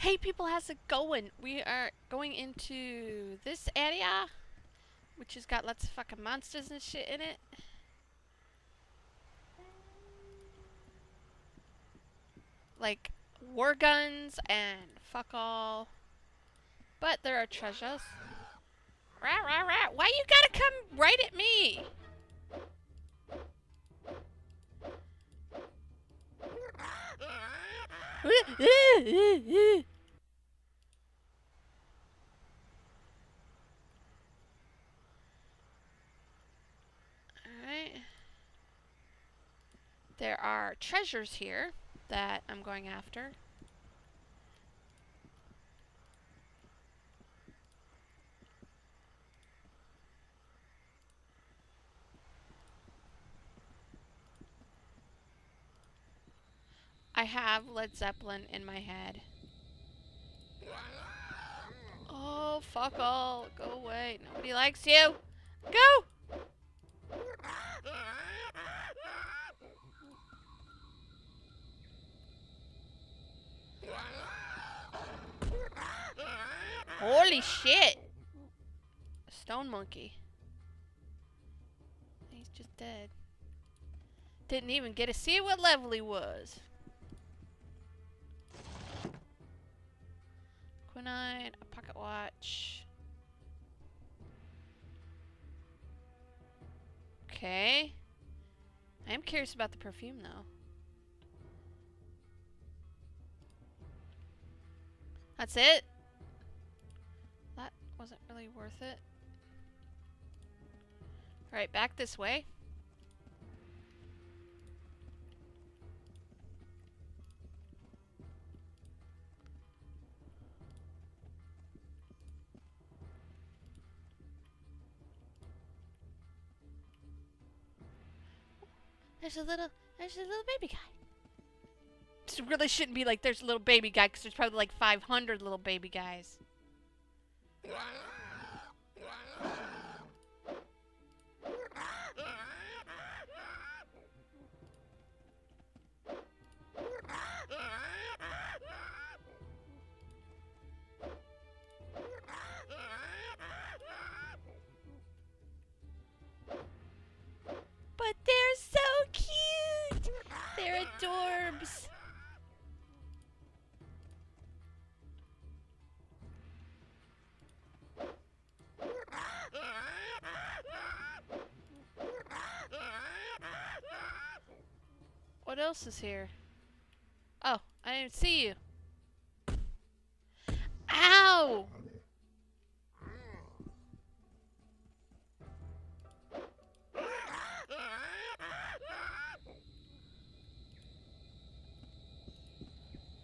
Hey people, how's it going? We are going into this area, which has got lots of fucking monsters and shit in it. Like war guns and fuck all. But there are treasures. Rah, rah, rah. Why you gotta come right at me? Alright. There are treasures here that I'm going after. I have Led Zeppelin in my head. Oh, fuck all. Go away. Nobody likes you. Go! Holy shit! A stone monkey. He's just dead. Didn't even get to see what level he was. Quinine, a pocket watch. Okay. I am curious about the perfume though. That's it? That wasn't really worth it. Alright, back this way. There's a little baby guy. This really shouldn't be like there's a little baby guy, because there's probably like 500 little baby guys. But they're so cute! They're adorbs! What else is here? Oh, I didn't see you. Ow!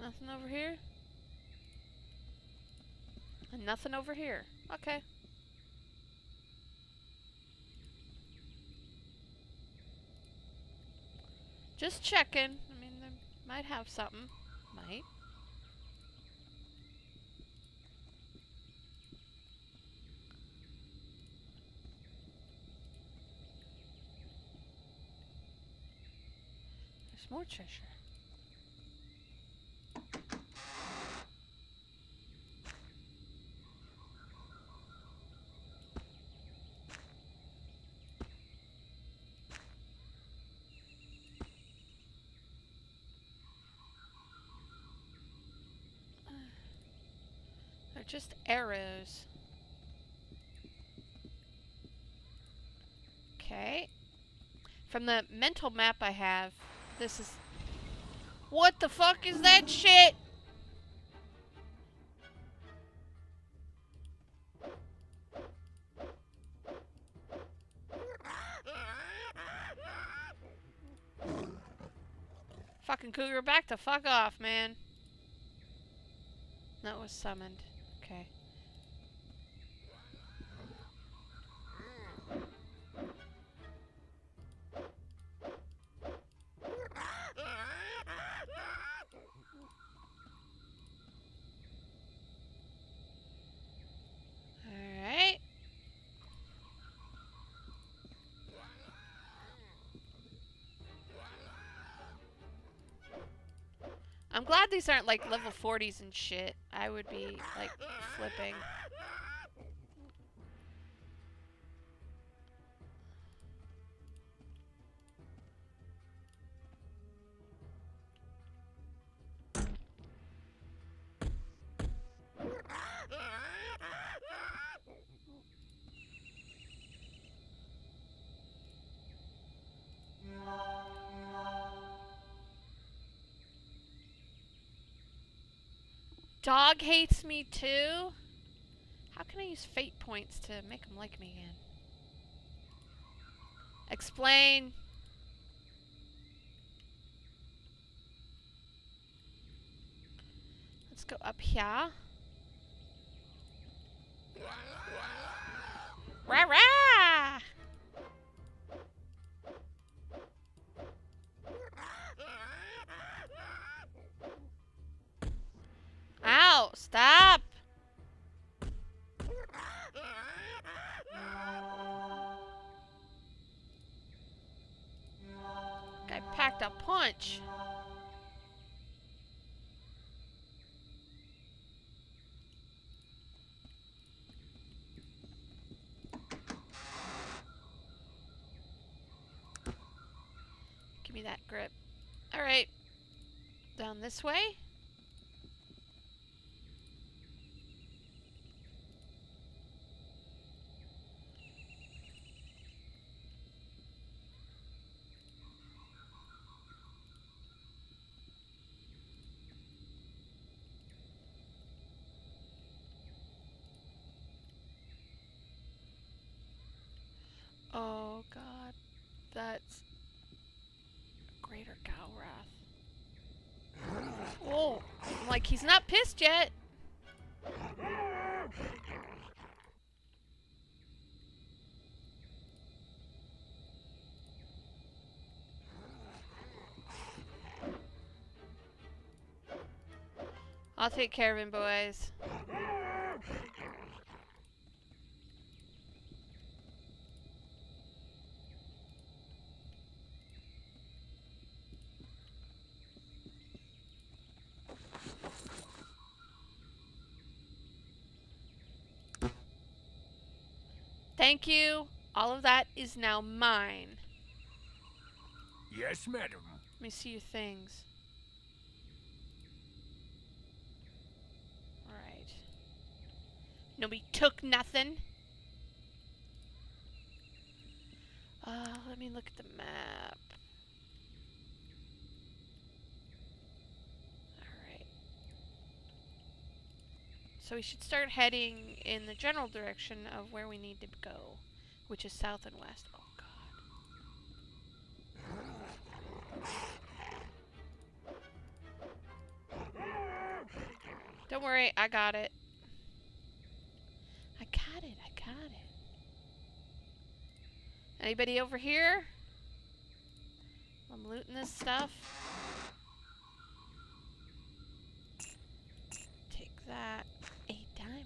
Nothing over here? And nothing over here. Okay. Just checking. I mean, they might have something. Might. There's more treasure. They're just arrows. Okay. From the mental map I have, this is... What the fuck is that shit? Fucking cougar, back the fuck off, man. That was summoned. Okay. Alright. I'm I'm glad these aren't like level 40s and shit. I would be like flipping. Dog hates me too? How can I use fate points to make him like me again? Explain. Let's go up here. Rah rah! Ow! Stop! Guy packed a punch. Give me that grip. Alright. Down this way. Oh god, that's Greater Galrath. Oh, I'm like, he's not pissed yet. I'll take care of him, boys. Thank you. All of that is now mine. Yes, madam. Let me see your things. Alright. Nobody took nothing. Let me look at the map. Alright. So we should start heading in the general direction of where we need to go, which is south and west. Oh god. Don't worry, I got it. I got it. Anybody over here? I'm looting this stuff. Take that. A diamond.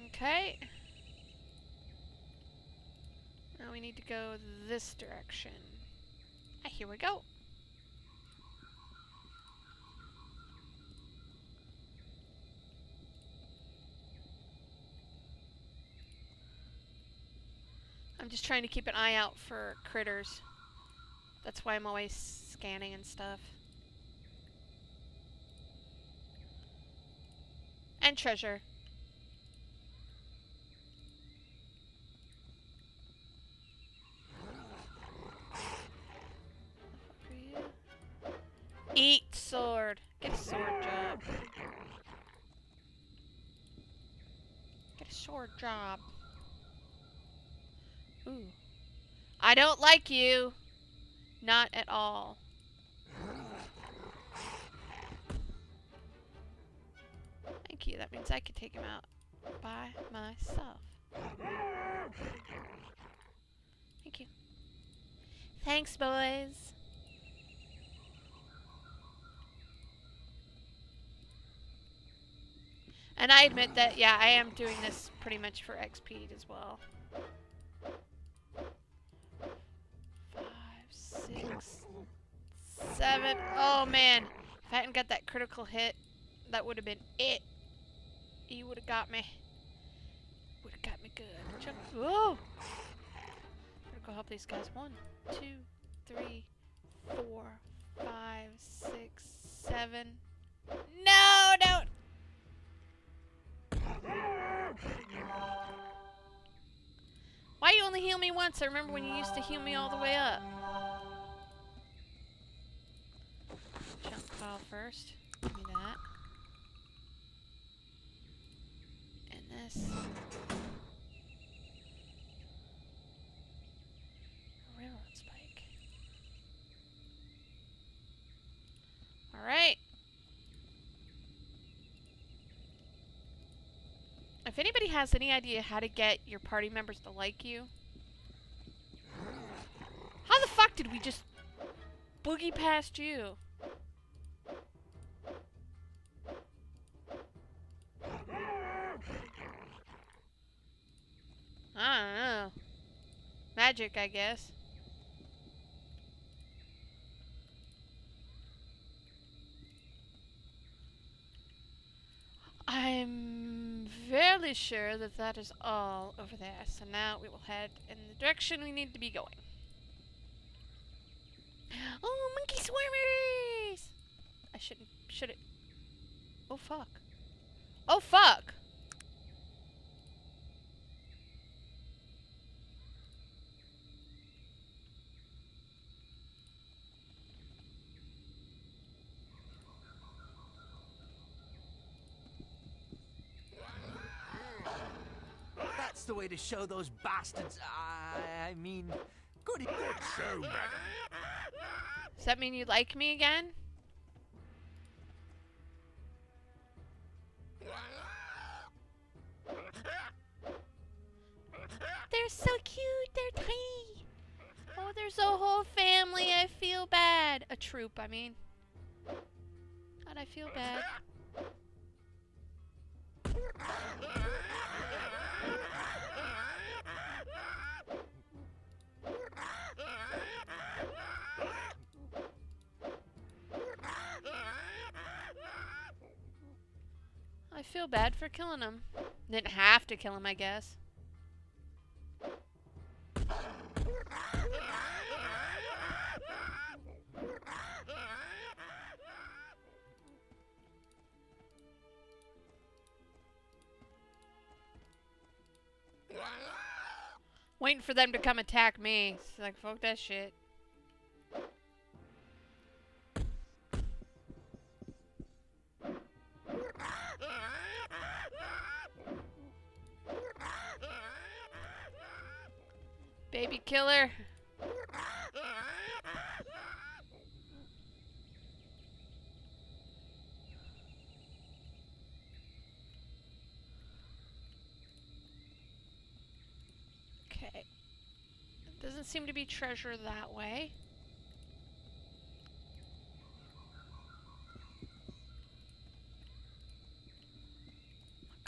Okay. Now we need to go this direction. Ah, here we go. I'm just trying to keep an eye out for critters. That's why I'm always scanning and stuff. And treasure. Eat sword. Get a sword job. Get a sword job. Ooh. I don't like you. Not at all. Thank you. That means I could take him out by myself. Thank you. Thanks, boys. And I admit that, yeah, I am doing this pretty much for XP as well. 5, 6, 7. Oh, man. If I hadn't got that critical hit, that would have been it. You would have got me. Would have got me good. Jump. Whoa! Better go help these guys. 1, 2, 3, 4, 5, 6, 7. No, don't! Why you only heal me once? I remember when you used to heal me all the way up. Junk pile first. Give me that. And this. A railroad spike. Alright. If anybody has any idea how to get your party members to like you. How the fuck did we just boogie past you? I don't know. Magic, I guess. I'm fairly sure that that is all over there. So now we will head in the direction we need to be going. Oh, monkey swarmers! I should it? Oh, fuck. Oh, fuck! That's the way to show those bastards. I mean, good show, madam. Does that mean you like me again? They're so cute. They're tiny. Oh, there's a whole family. I feel bad. A troop, I mean. God, I feel bad. I feel bad for killing him. Didn't have to kill him, I guess. Waiting for them to come attack me. It's like, fuck that shit. Baby killer. Okay. Doesn't seem to be treasure that way.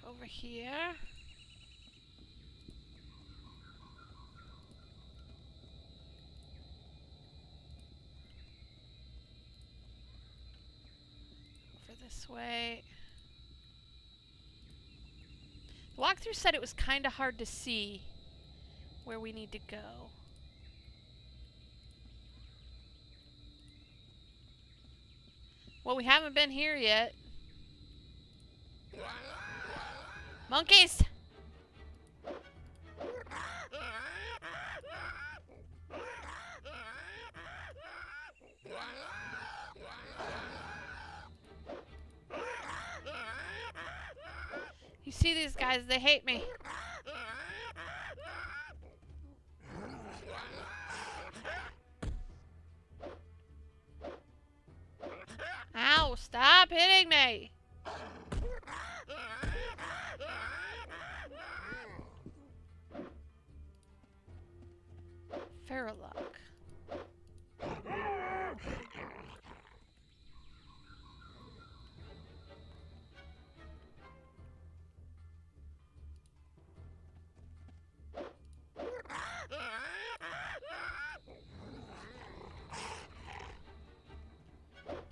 Look over here. This way. The walkthrough said it was kind of hard to see where we need to go. Well, we haven't been here yet. Monkeys! You see these guys, they hate me. Ow, stop hitting me. Farrowlock.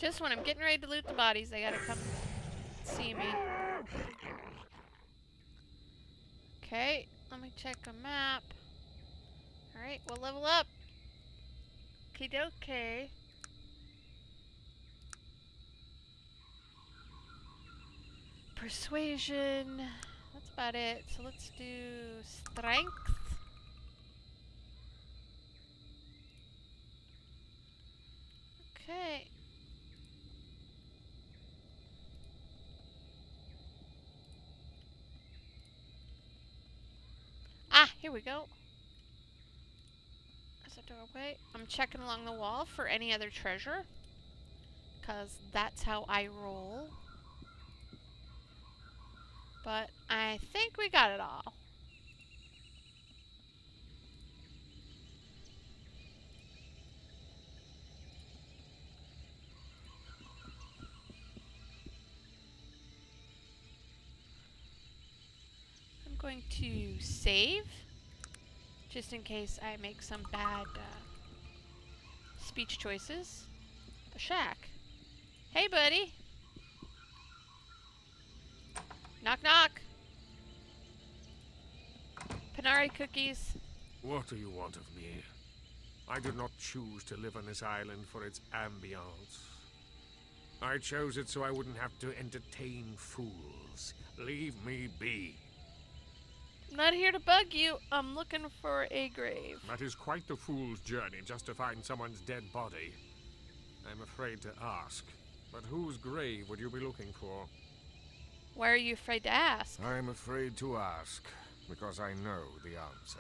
Just when I'm getting ready to loot the bodies, they gotta come see me. Okay, let me check a map. Alright, we'll level up. Okie dokie. Persuasion. That's about it. So let's do strength. Okay. Ah, here we go. There's a doorway. I'm checking along the wall for any other treasure, because that's how I roll. But I think we got it all. I'm going to save, just in case I make some bad speech choices. A shack. Hey, buddy. Knock, knock. Panari cookies. What do you want of me? I did not choose to live on this island for its ambience. I chose it so I wouldn't have to entertain fools. Leave me be. I'm not here to bug you. I'm looking for a grave. That is quite the fool's journey just to find someone's dead body. I'm afraid to ask, but whose grave would you be looking for? Why are you afraid to ask? I'm afraid to ask, because I know the answer.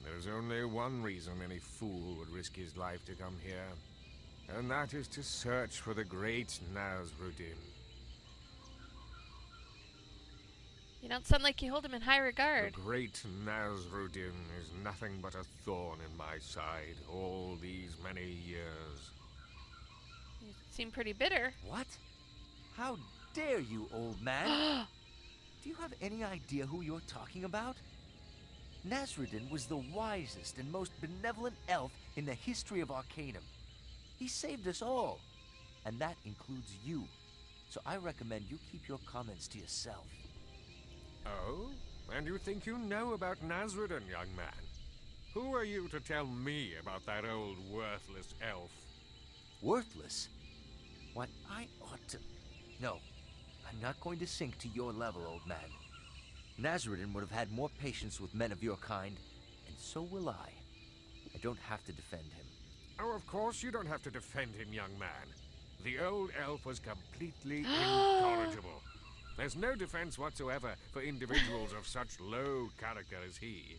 There's only one reason any fool would risk his life to come here, and that is to search for the great Nasrudin. You don't sound like you hold him in high regard. The great Nasrudin is nothing but a thorn in my side all these many years. You seem pretty bitter. What? How dare you, old man? Do you have any idea who you're talking about? Nasrudin was the wisest and most benevolent elf in the history of Arcanum. He saved us all, and that includes you. So I recommend you keep your comments to yourself. Oh? And you think you know about Nasrudin, young man? Who are you to tell me about that old worthless elf? Worthless? Why, I ought to... No, I'm not going to sink to your level, old man. Nasrudin would have had more patience with men of your kind, and so will I. I don't have to defend him. Oh, of course you don't have to defend him, young man. The old elf was completely incorrigible. There's no defense whatsoever for individuals of such low character as he.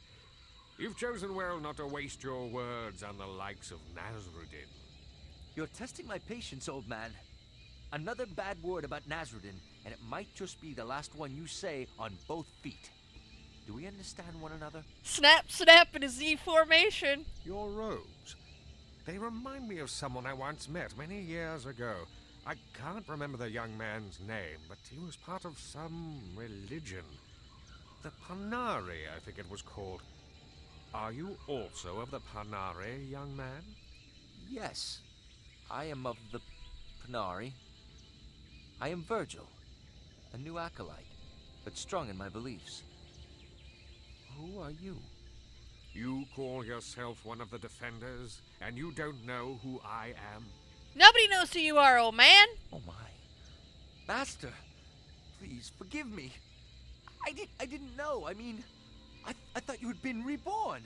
You've chosen well not to waste your words on the likes of Nasrudin. You're testing my patience, old man. Another bad word about Nasrudin, and it might just be the last one you say on both feet. Do we understand one another? Snap, snap in a Z formation. Your robes. They remind me of someone I once met many years ago. I can't remember the young man's name, but he was part of some religion. The Panari, I think it was called. Are you also of the Panari, young man? Yes, I am of the Panari. I am Virgil, a new acolyte, but strong in my beliefs. Who are you? You call yourself one of the defenders, and you don't know who I am? Nobody knows who you are, old man. Oh my. Master, please forgive me. I didn't know. I mean, I thought you had been reborn.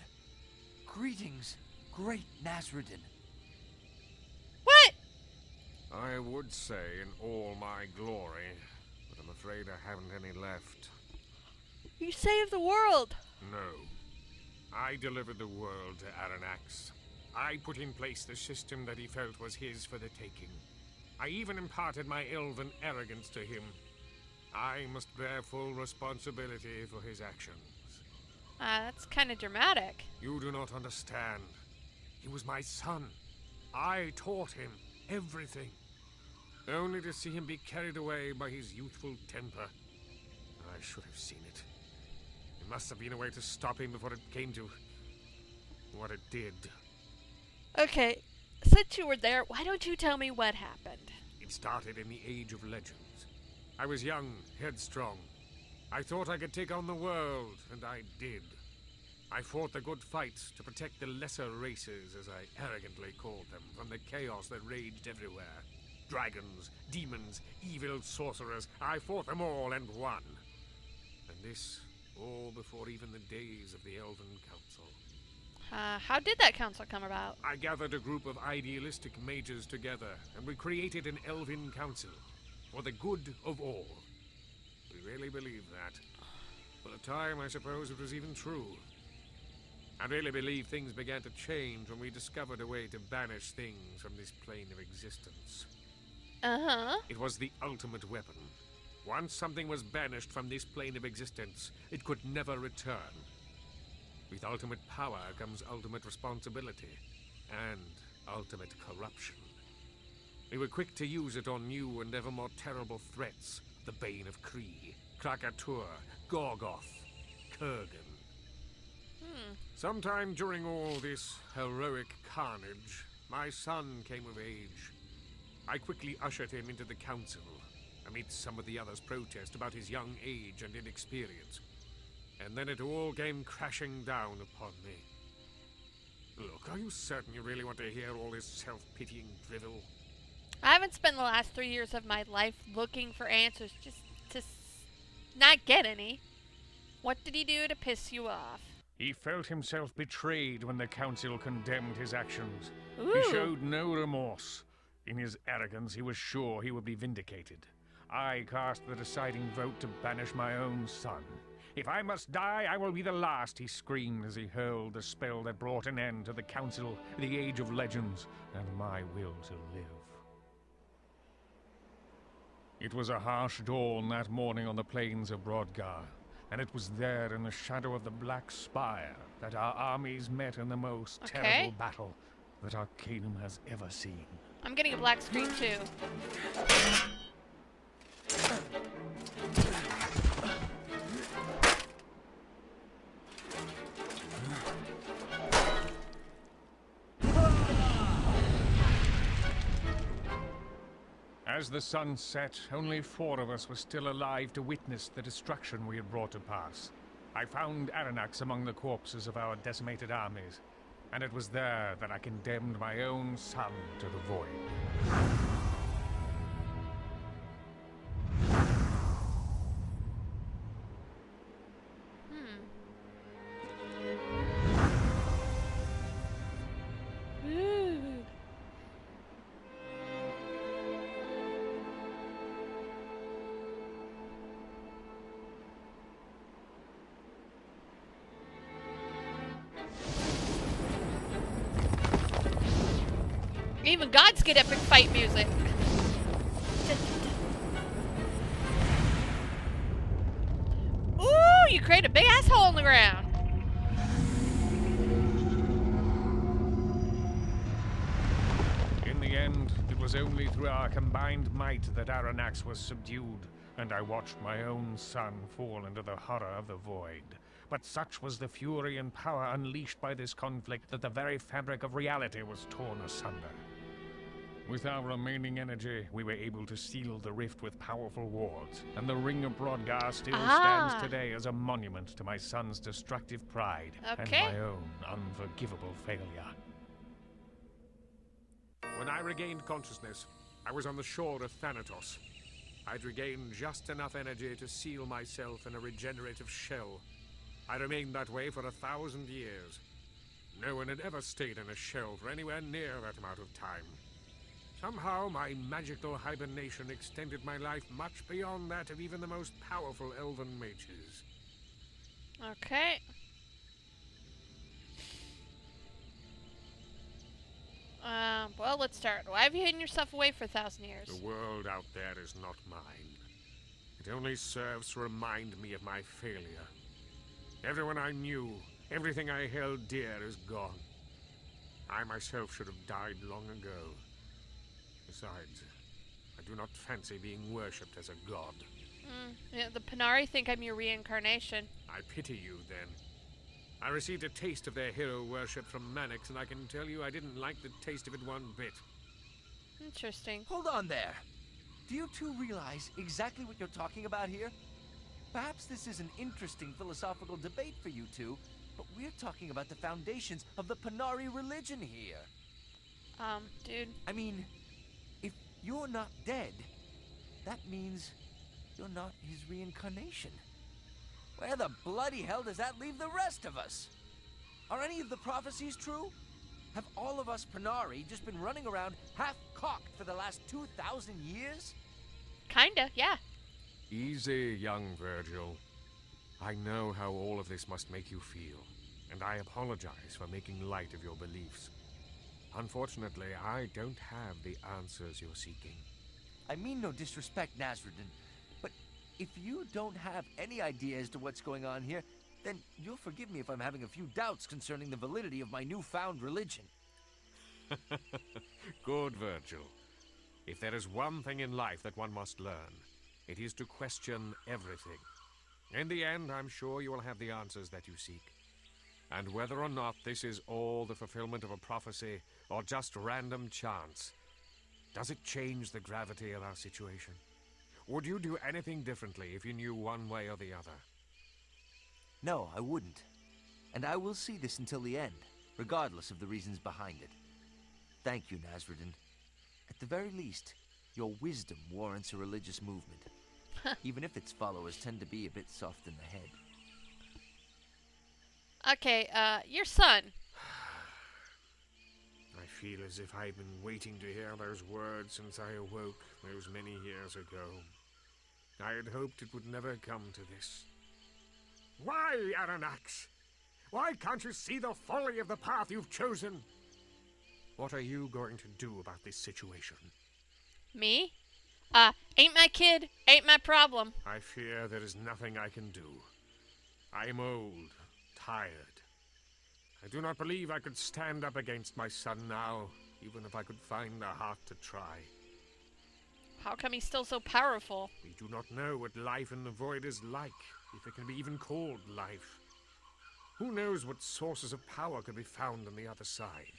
Greetings, great Nasrudin. What? I would say in all my glory, but I'm afraid I haven't any left. You saved the world. No. I delivered the world to Aranax. I put in place the system that he felt was his for the taking. I even imparted my elven arrogance to him. I must bear full responsibility for his actions. That's kind of dramatic. You do not understand. He was my son. I taught him everything. Only to see him be carried away by his youthful temper. I should have seen it. There must have been a way to stop him before it came to what it did. Okay, since you were there, why don't you tell me what happened? It started in the Age of Legends. I was young, headstrong. I thought I could take on the world, and I did. I fought the good fights to protect the lesser races, as I arrogantly called them, from the chaos that raged everywhere. Dragons, demons, evil sorcerers, I fought them all and won. And this, all before even the days of the Elven Council. How did that council come about? I gathered a group of idealistic mages together, and we created an Elven Council, for the good of all. We really believed that. For a time, I suppose it was even true. I really believe things began to change when we discovered a way to banish things from this plane of existence. Uh-huh. It was the ultimate weapon. Once something was banished from this plane of existence, it could never return. With ultimate power comes ultimate responsibility, and ultimate corruption. We were quick to use it on new and ever more terrible threats. The Bane of Kree, Krakatur, Gorgoth, Kurgan. Sometime during all this heroic carnage, my son came of age. I quickly ushered him into the council, amidst some of the others' protest about his young age and inexperience. And then it all came crashing down upon me. Look, are you certain you really want to hear all this self-pitying drivel? I haven't spent the last 3 years of my life looking for answers just to not get any. What did he do to piss you off? He felt himself betrayed when the council condemned his actions. Ooh. He showed no remorse. In his arrogance, he was sure he would be vindicated. I cast the deciding vote to banish my own son. If I must die, I will be the last, he screamed as he hurled the spell that brought an end to the council, the Age of Legends, and my will to live. It was a harsh dawn that morning on the plains of Brodgar, and it was there in the shadow of the Black Spire that our armies met in the most terrible battle that Arcanum has ever seen. I'm getting a black screen too. As the sun set, only 4 of us were still alive to witness the destruction we had brought to pass. I found Aranax among the corpses of our decimated armies, and it was there that I condemned my own son to the void. Even gods get epic fight music. Ooh, you create a big ass hole in the ground. In the end, it was only through our combined might that Aranax was subdued, and I watched my own son fall into the horror of the void. But such was the fury and power unleashed by this conflict that the very fabric of reality was torn asunder. With our remaining energy, we were able to seal the rift with powerful wards, and the Ring of Brodgar still stands today as a monument to my son's destructive pride and my own unforgivable failure. When I regained consciousness, I was on the shore of Thanatos. I'd regained just enough energy to seal myself in a regenerative shell. I remained that way for 1,000 years. No one had ever stayed in a shell for anywhere near that amount of time. Somehow, my magical hibernation extended my life much beyond that of even the most powerful elven mages. Okay. Well, let's start. Why have you hidden yourself away for 1,000 years? The world out there is not mine. It only serves to remind me of my failure. Everyone I knew, everything I held dear is gone. I myself should have died long ago. Besides, I do not fancy being worshipped as a god. Yeah, the Panari think I'm your reincarnation. I pity you, then. I received a taste of their hero worship from Mannix, and I can tell you I didn't like the taste of it one bit. Interesting. Hold on there. Do you two realize exactly what you're talking about here? Perhaps this is an interesting philosophical debate for you two, but we're talking about the foundations of the Panari religion here. Dude. I mean, if you're not dead, that means you're not his reincarnation. Where the bloody hell does that leave the rest of us? Are any of the prophecies true? Have all of us Panari just been running around half-cocked for the last 2,000 years? Kinda, yeah. Easy, young Virgil. I know how all of this must make you feel, and I apologize for making light of your beliefs. Unfortunately, I don't have the answers you're seeking. I mean no disrespect, Nasrudin, but if you don't have any idea as to what's going on here, then you'll forgive me if I'm having a few doubts concerning the validity of my newfound religion. Good, Virgil. If there is one thing in life that one must learn, it is to question everything. In the end, I'm sure you will have the answers that you seek. And whether or not this is all the fulfillment of a prophecy or just random chance, does it change the gravity of our situation? Would you do anything differently if you knew one way or the other? No, I wouldn't. And I will see this until the end, regardless of the reasons behind it. Thank you, Nasrudin. At the very least, your wisdom warrants a religious movement, even if its followers tend to be a bit soft in the head. Okay, your son. I feel as if I've been waiting to hear those words since I awoke those many years ago. I had hoped it would never come to this. Why, Aranax? Why can't you see the folly of the path you've chosen? What are you going to do about this situation? Me? Ain't my kid, ain't my problem. I fear there is nothing I can do. I am old, tired. I do not believe I could stand up against my son now, even if I could find the heart to try. How come he's still so powerful? We do not know what life in the void is like, if it can be even called life. Who knows what sources of power could be found on the other side?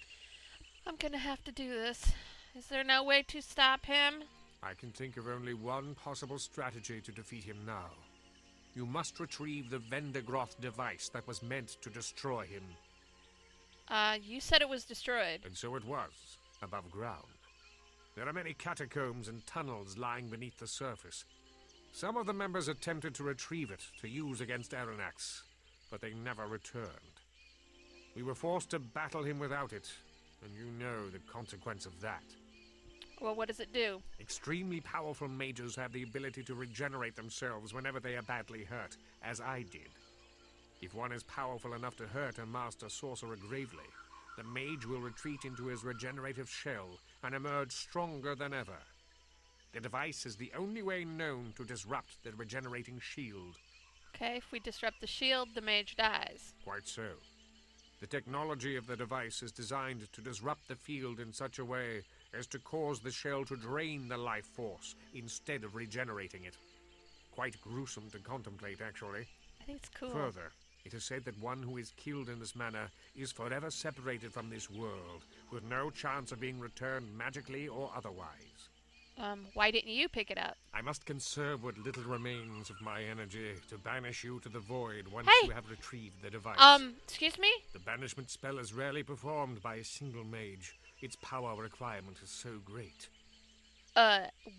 I'm gonna have to do this. Is there no way to stop him? I can think of only one possible strategy to defeat him now. You must retrieve the Vendigroth device that was meant to destroy him. You said it was destroyed. And so it was, above ground. There are many catacombs and tunnels lying beneath the surface. Some of the members attempted to retrieve it to use against Aranax, but they never returned. We were forced to battle him without it, and you know the consequence of that. Well, what does it do? Extremely powerful mages have the ability to regenerate themselves whenever they are badly hurt, as I did. If one is powerful enough to hurt a master sorcerer gravely, the mage will retreat into his regenerative shell and emerge stronger than ever. The device is the only way known to disrupt the regenerating shield. Okay, if we disrupt the shield, the mage dies. Quite so. The technology of the device is designed to disrupt the field in such a way as to cause the shell to drain the life force instead of regenerating it. Quite gruesome to contemplate, actually. I think it's cool. Further, it is said that one who is killed in this manner is forever separated from this world, with no chance of being returned magically or otherwise. Why didn't you pick it up? I must conserve what little remains of my energy to banish you to the void once Hey! you have retrieved the device. Excuse me? The banishment spell is rarely performed by a single mage. Its power requirement is so great.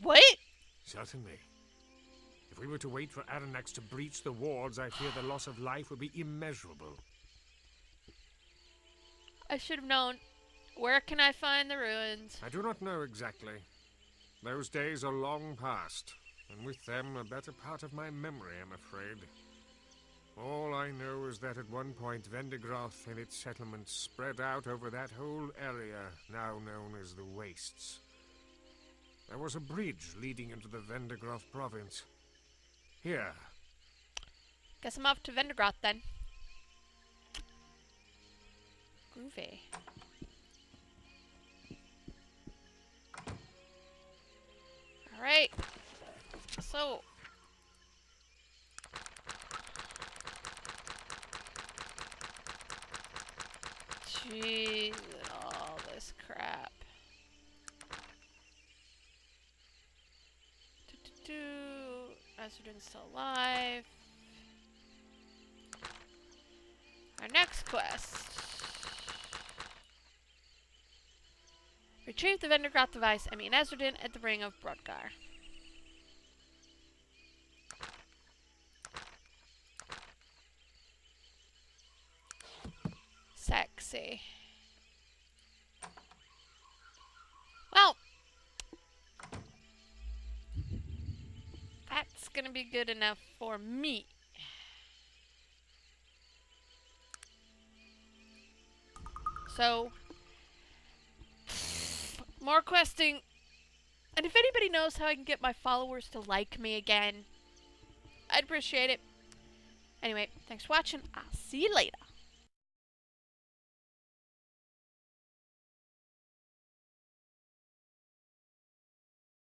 What? Certainly. If we were to wait for Aranax to breach the wards, I fear the loss of life would be immeasurable. I should have known. Where can I find the ruins? I do not know exactly. Those days are long past, and with them a better part of my memory, I'm afraid. All I know is that at one point Vendigroth and its settlements spread out over that whole area now known as the Wastes. There was a bridge leading into the Vendigroth province. Here. Guess I'm off to Vendigroth then. Groovy. Alright. So. Jeez, and all this crap. Nasrudin's still alive. Our next quest. Retrieve the Vendergroth device and meet Nasrudin at the Ring of Brodgar. Sexy. Well, that's gonna be good enough for me. So, more questing. And if anybody knows how I can get my followers to like me again, I'd appreciate it. Anyway, thanks for watching. I'll see you later.